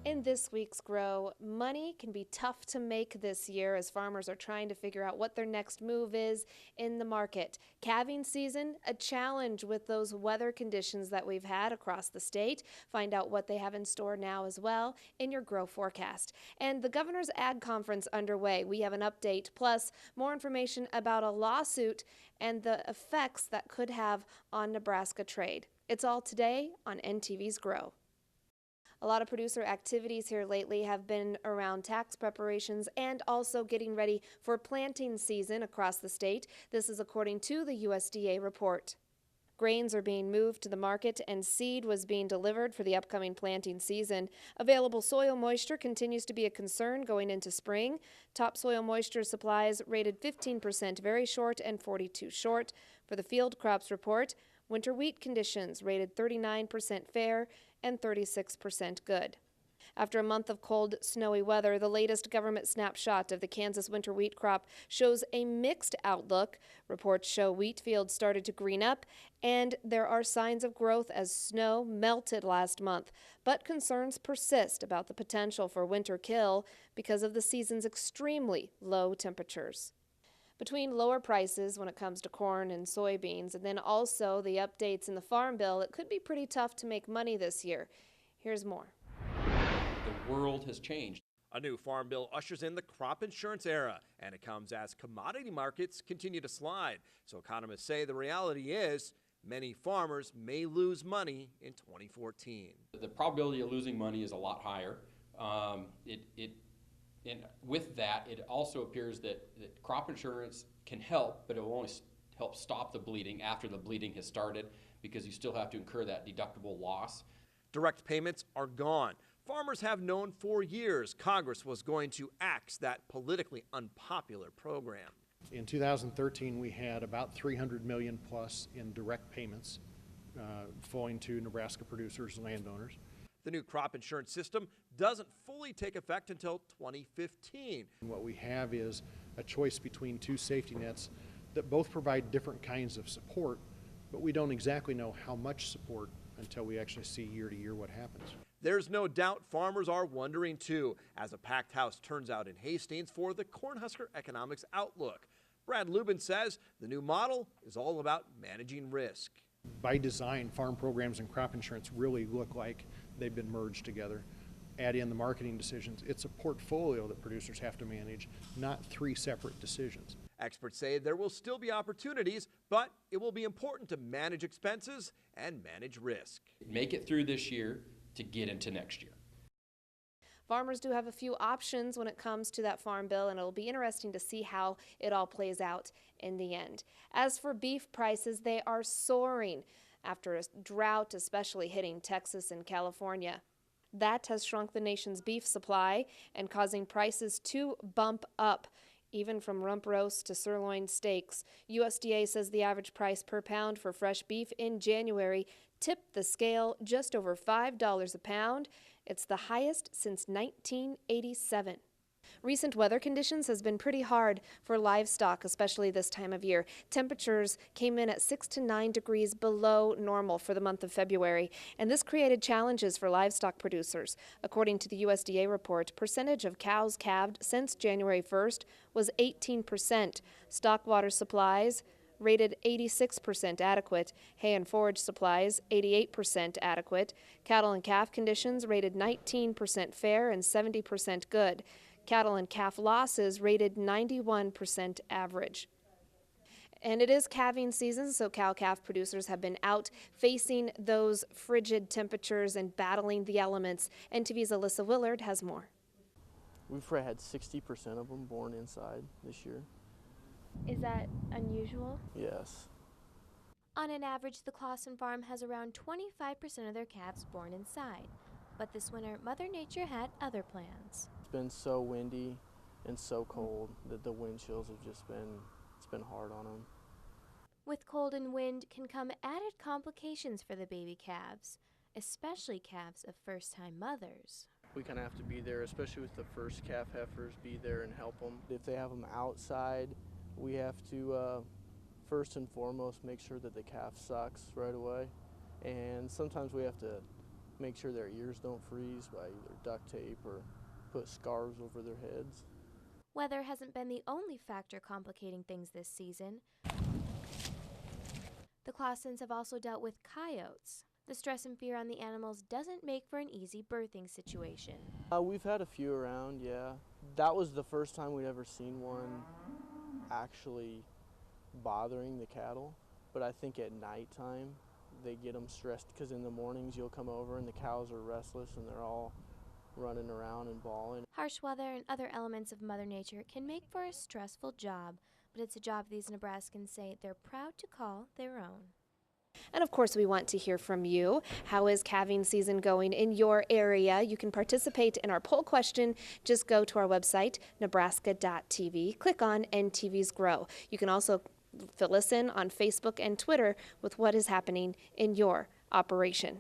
In this week's Grow, money can be tough to make this year as farmers are trying to figure out what their next move is in the market. Calving season, a challenge with those weather conditions that we've had across the state. Find out what they have in store now as well in your Grow forecast. And the Governor's Ag Conference underway. We have an update, plus more information about a lawsuit and the effects that could have on Nebraska trade. It's all today on NTV's Grow. A lot of producer activities here lately have been around tax preparations and also getting ready for planting season across the state. This is according to the USDA report. Grains are being moved to the market and seed was being delivered for the upcoming planting season. Available soil moisture continues to be a concern going into spring. Topsoil moisture supplies rated 15% very short and 42 short. For the field crops report, winter wheat conditions rated 39% fair and 36% good. After a month of cold, snowy weather, the latest government snapshot of the Kansas winter wheat crop shows a mixed outlook. Reports show wheat fields started to green up, and there are signs of growth as snow melted last month. But concerns persist about the potential for winter kill because of the season's extremely low temperatures. Between lower prices when it comes to corn and soybeans, and then also the updates in the Farm Bill, it could be pretty tough to make money this year. Here's more. The world has changed. A new Farm Bill ushers in the crop insurance era, and it comes as commodity markets continue to slide. So economists say the reality is many farmers may lose money in 2014. The probability of losing money is a lot higher. And with that, it also appears that crop insurance can help, but it will only help stop the bleeding after the bleeding has started because you still have to incur that deductible loss. Direct payments are gone. Farmers have known for years Congress was going to axe that politically unpopular program. In 2013, we had about $300 million plus in direct payments flowing to Nebraska producers and landowners. The new crop insurance system doesn't fully take effect until 2015. What we have is a choice between two safety nets that both provide different kinds of support, but we don't exactly know how much support until we actually see year to year what happens. There's no doubt farmers are wondering too, as a packed house turns out in Hastings for the Cornhusker Economics Outlook. Brad Lubin says the new model is all about managing risk. By design, farm programs and crop insurance really look like they've been merged together. Add in the marketing decisions. It's a portfolio that producers have to manage, not three separate decisions. Experts say there will still be opportunities, but it will be important to manage expenses and manage risk. Make it through this year to get into next year. Farmers do have a few options when it comes to that Farm Bill, and it'll be interesting to see how it all plays out in the end. As for beef prices, they are soaring after a drought, especially hitting Texas and California. That has shrunk the nation's beef supply and causing prices to bump up, even from rump roast to sirloin steaks. USDA says the average price per pound for fresh beef in January tipped the scale just over $5 a pound. It's the highest since 1987. Recent weather conditions has been pretty hard for livestock, especially this time of year. Temperatures came in at 6 to 9 degrees below normal for the month of February, and this created challenges for livestock producers. According to the USDA report, percentage of cows calved since January 1st was 18%. Stock water supplies rated 86% adequate, hay and forage supplies 88% adequate, cattle and calf conditions rated 19% fair and 70% good. Cattle and calf losses rated 91% average. And it is calving season, so cow-calf producers have been out facing those frigid temperatures and battling the elements. NTV's Alyssa Willard has more. We've had 60% of them born inside this year. Is that unusual? Yes. On an average, the Clausen farm has around 25% of their calves born inside. But this winter, Mother Nature had other plans. It's been so windy and so cold that the wind chills have just been hard on them. With cold and wind can come added complications for the baby calves, especially calves of first-time mothers. We kind of have to be there, especially with the first calf heifers, be there and help them. If they have them outside, we have to first and foremost make sure that the calf sucks right away. And sometimes we have to make sure their ears don't freeze by either duct tape or put scarves over their heads. Weather hasn't been the only factor complicating things this season. The Clausens have also dealt with coyotes. The stress and fear on the animals doesn't make for an easy birthing situation. We've had a few around, yeah. That was the first time we'd ever seen one actually bothering the cattle. But I think at nighttime they get them stressed because in the mornings you'll come over and the cows are restless and they're all running around and bawling. Harsh weather and other elements of Mother Nature can make for a stressful job, but it's a job these Nebraskans say they're proud to call their own. And of course, we want to hear from you. How is calving season going in your area? You can participate in our poll question. Just go to our website, nebraska.tv. Click on NTV's Grow. You can also fill us in on Facebook and Twitter with what is happening in your operation.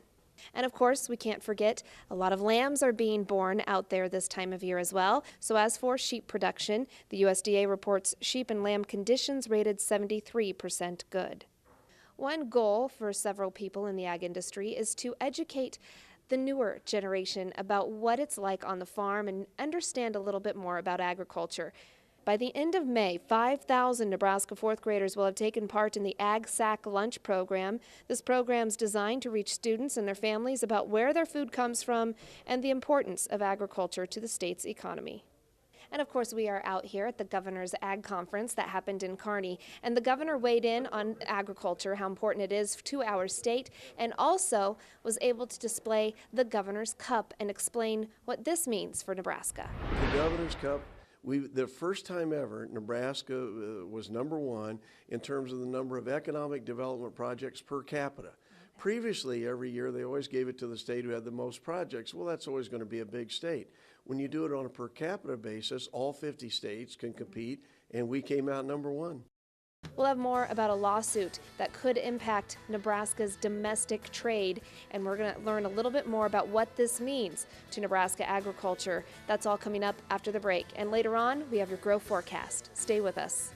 And of course, we can't forget a lot of lambs are being born out there this time of year as well. So as for sheep production, the USDA reports sheep and lamb conditions rated 73% good. One goal for several people in the ag industry is to educate the newer generation about what it's like on the farm and understand a little bit more about agriculture. By the end of May, 5,000 Nebraska fourth graders will have taken part in the Ag Sack Lunch program. This program is designed to reach students and their families about where their food comes from and the importance of agriculture to the state's economy. And of course, we are out here at the Governor's Ag Conference that happened in Kearney. And the governor weighed in on agriculture, how important it is to our state, and also was able to display the Governor's Cup and explain what this means for Nebraska. The Governor's Cup, the first time ever, Nebraska was #1 in terms of the number of economic development projects per capita. Previously, every year, they always gave it to the state who had the most projects. Well, that's always going to be a big state. When you do it on a per capita basis, all 50 states can compete, and we came out #1. We'll have more about a lawsuit that could impact Nebraska's domestic trade, and we're going to learn a little bit more about what this means to Nebraska agriculture. That's all coming up after the break. And later on, we have your grow forecast. Stay with us.